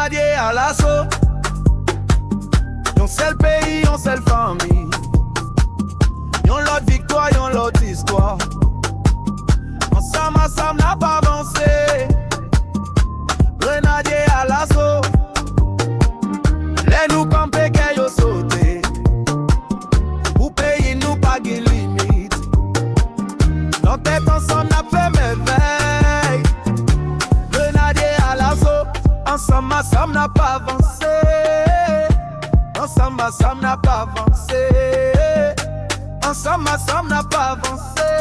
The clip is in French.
Grenadier à l'assaut. Yon seul pays, yon seule famille. Yon l'autre victoire, yon l'autre histoire. Ensemble, ensemble, n'a pas avancé. Grenadier à l'assaut. Les nous camper que yo sauté. Pour payer nous pas de limite. Dans tête ensemble, n'a fait merveille. Grenadier à l'assaut. Ensemble, ensemble, n'a pas avancé. Ensemble, ensemble, n'a pas avancé. Ensemble, ensemble, n'a pas avancé.